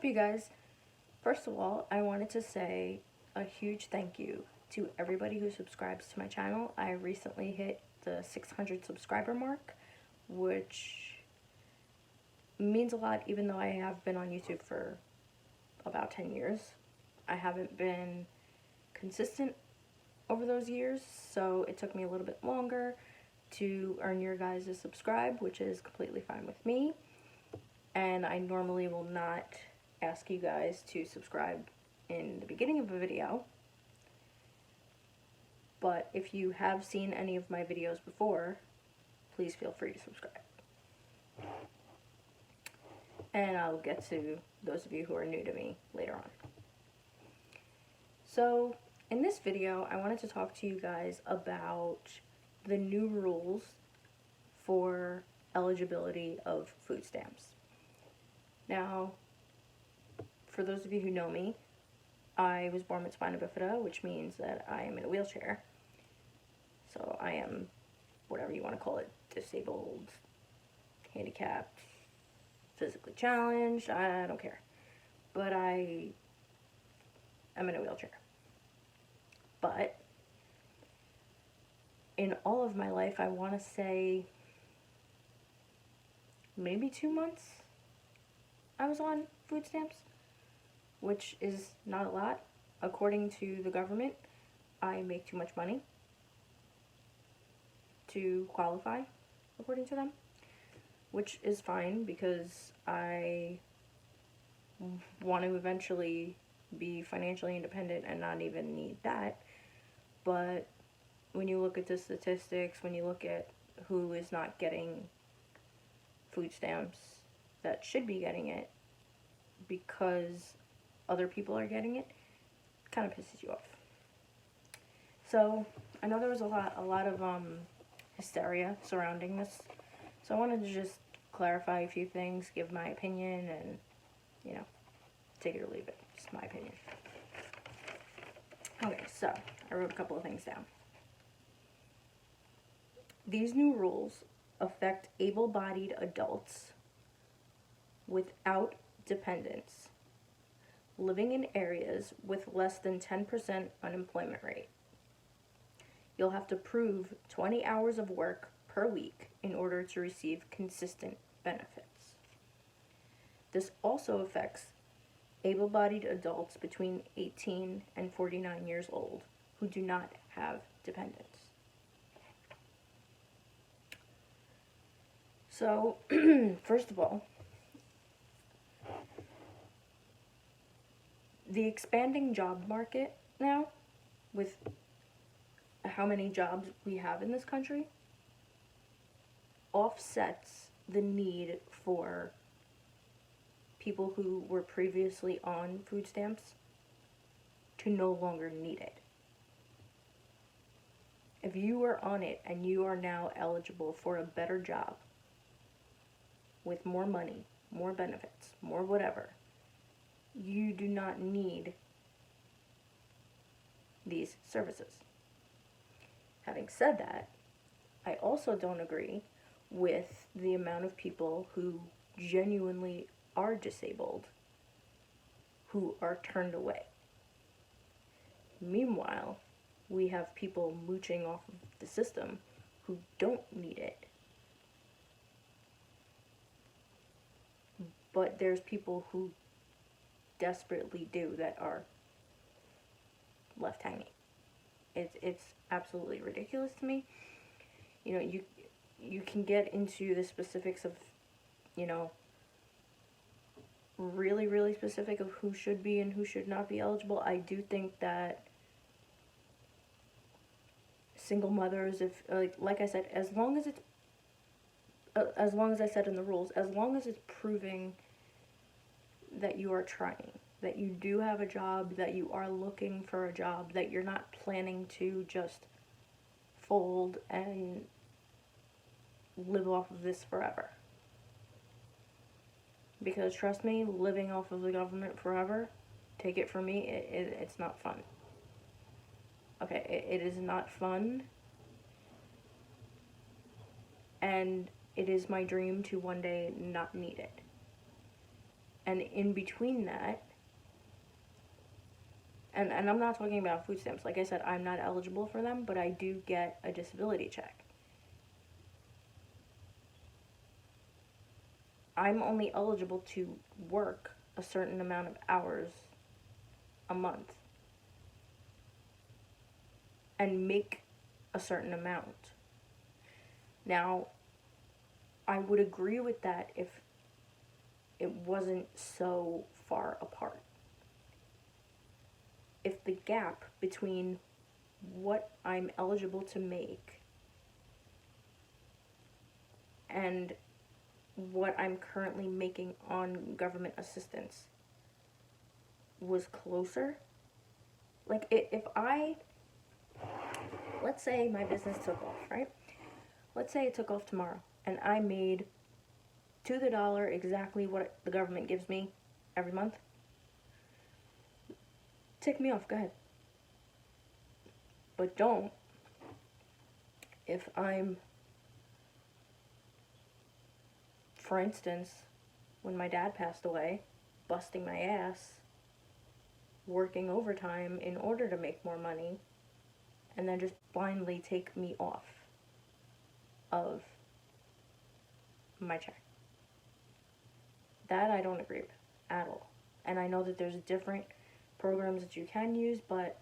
up, you guys? First of all, I wanted to say a huge thank you to everybody who subscribes to my channel. I recently hit the 600 subscriber mark, which means a lot even though I have been on YouTube for about 10 years. I haven't been consistent over those years, so it took me a little bit longer to earn your guys' subscribe, which is completely fine with me. And I normally will not ask you guys to subscribe in the beginning of a video, but if you have seen any of my videos before, please feel free to subscribe. And I'll get to those of you who are new to me later on. So, in this video, I wanted to talk to you guys about the new rules for eligibility of food stamps. Now, for those of you who know me, I was born with spina bifida, which means that I am in a wheelchair. So I am, whatever you want to call it, disabled, handicapped, physically challenged, I don't care. But I am in a wheelchair. But in all of my life, I want to say maybe 2 months I was on food stamps, which is not a lot. According to the government, I make too much money to qualify, according to them, which is fine because I want to eventually be financially independent and not even need that. But when you look at the statistics, when you look at who is not getting food stamps that should be getting it because other people are getting it, kind of pisses you off. So I know there was a lot of hysteria surrounding this, so I wanted to just clarify a few things, give my opinion, and take it or leave it. Just my opinion. Okay, so I wrote a couple of things down. These new rules affect able-bodied adults without dependents living in areas with less than 10% unemployment rate. You'll have to prove 20 hours of work per week in order to receive consistent benefits. This also affects able-bodied adults between 18 and 49 years old who do not have dependents. So, first of all, the expanding job market now, with how many jobs we have in this country, offsets the need for people who were previously on food stamps to no longer need it. If you were on it and you are now eligible for a better job with more money, more benefits, more whatever, you do not need these services. Having said that, I also don't agree with the amount of people who genuinely are disabled who are turned away. Meanwhile, we have people mooching off of the system who don't need it. But there's people who desperately do that are left hanging. It's absolutely ridiculous to me. You can get into the specifics of, really, really specific of who should be and who should not be eligible. I do think that single mothers, if like I said, as long as I said in the rules, as long as it's proving that you are trying, that you do have a job, that you are looking for a job, that you're not planning to just fold and live off of this forever. Because trust me, living off of the government forever, take it from me, it's not fun. Okay, it is not fun. And it is my dream to one day not need it. And in between that, and I'm not talking about food stamps. Like I said, I'm not eligible for them, but I do get a disability check. I'm only eligible to work a certain amount of hours a month and make a certain amount. Now, I would agree with that if it wasn't so far apart. If the gap between what I'm eligible to make and what I'm currently making on government assistance was closer, like if I, let's say my business took off, right? Let's say it took off tomorrow and I made to the dollar exactly what the government gives me every month. Tick me off, go ahead. But don't if I'm, for instance, when my dad passed away, busting my ass, working overtime in order to make more money, and then just blindly take me off of my check. That I don't agree with at all. And I know that there's different programs that you can use, but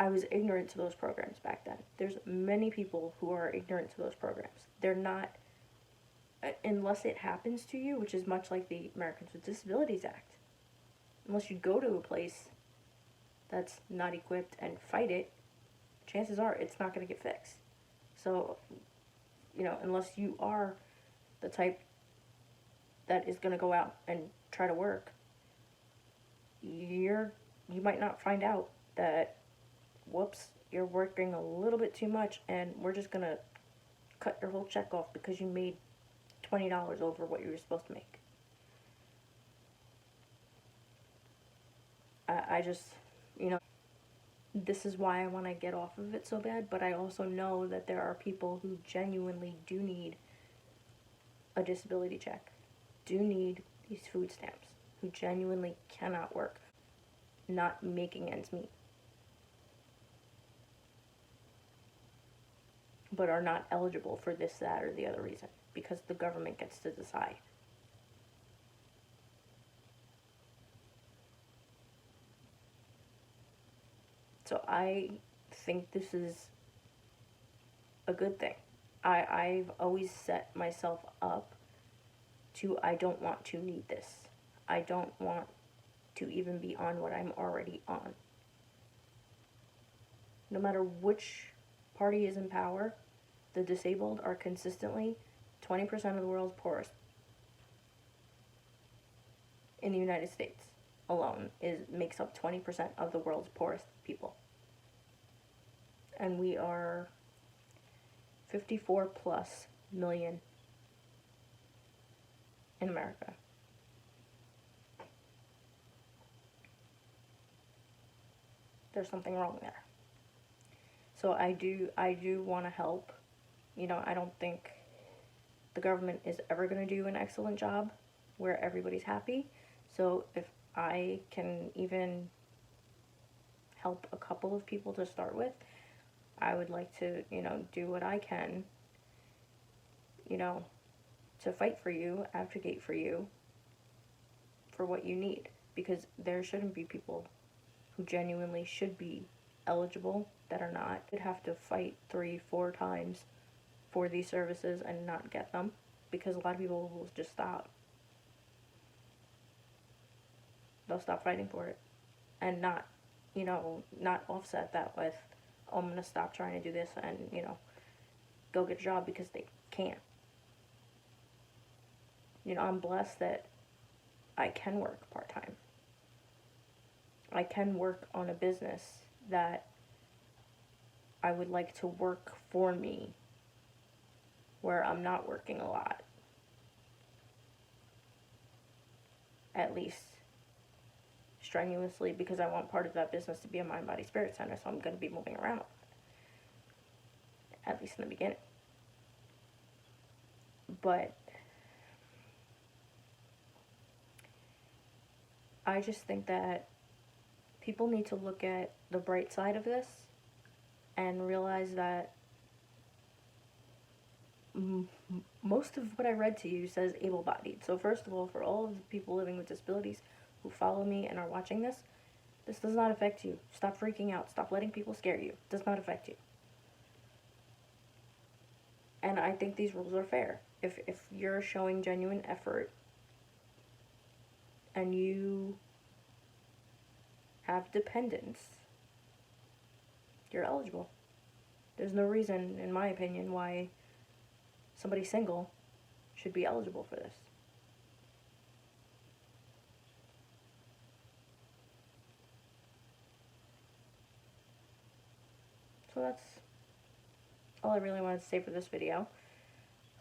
I was ignorant to those programs back then. There's many people who are ignorant to those programs. They're not, unless it happens to you, which is much like the Americans with Disabilities Act. Unless you go to a place that's not equipped and fight it, chances are it's not going to get fixed. So, unless you are the type that is going to go out and try to work, you might not find out that, whoops, you're working a little bit too much and we're just going to cut your whole check off because you made $20 over what you were supposed to make. I just, this is why I want to get off of it so bad, but I also know that there are people who genuinely do need a disability check, do need these food stamps, who genuinely cannot work, not making ends meet, but are not eligible for this, that, or the other reason, because the government gets to decide. So I think this is a good thing. I've always set myself up to, I don't want to need this. I don't want to even be on what I'm already on. No matter which party is in power, the disabled are consistently 20% of the world's poorest. In the United States alone makes up 20% of the world's poorest people. And we are 54 plus million in America. There's something wrong there. So I do want to help. I don't think the government is ever going to do an excellent job where everybody's happy. So if I can even help a couple of people to start with, I would like to, do what I can, to fight for you, advocate for you, for what you need. Because there shouldn't be people who genuinely should be eligible that are not. You'd have to fight 3-4 times for these services and not get them, because a lot of people will just stop. They'll stop fighting for it and not offset that with, oh, I'm going to stop trying to do this and, go get a job, because they can't. I'm blessed that I can work part-time. I can work on a business that I would like to work for me, where I'm not working a lot. At least strenuously, because I want part of that business to be a mind, body, spirit center, so I'm going to be moving around, at least in the beginning. But I just think that people need to look at the bright side of this and realize that most of what I read to you says able-bodied. So first of all, for all of the people living with disabilities who follow me and are watching this does not affect you. Stop freaking out. Stop letting people scare you. It does not affect you. And I think these rules are fair. If you're showing genuine effort and you have dependents, you're eligible. There's no reason, in my opinion, why somebody single should be eligible for this. So that's all I really wanted to say for this video.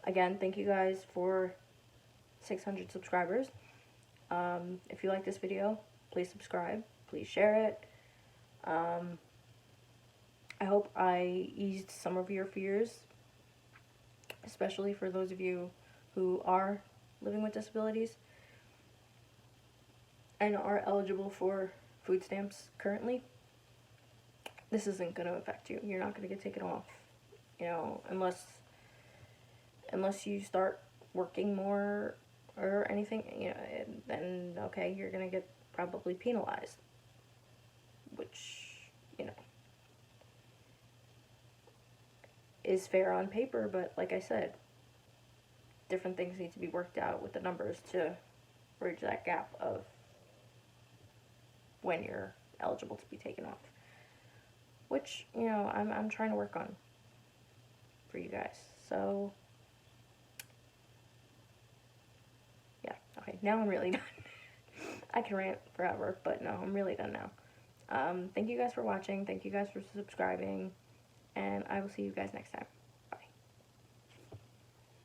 Again, thank you guys for 600 subscribers. If you like this video, please subscribe. Please share it. I hope I eased some of your fears, especially for those of you who are living with disabilities and are eligible for food stamps currently. This isn't going to affect you. You're not going to get taken off, you know, unless you start working more or anything, you know, then okay, you're going to get probably penalized, which, you know, is fair on paper, but like I said, different things need to be worked out with the numbers to bridge that gap of when you're eligible to be taken off, which, you know, I'm trying to work on for you guys. So yeah, okay, now I'm really done. I can rant forever, but no, I'm really done now. Thank you guys for watching. Thank you guys for subscribing, and I will see you guys next time.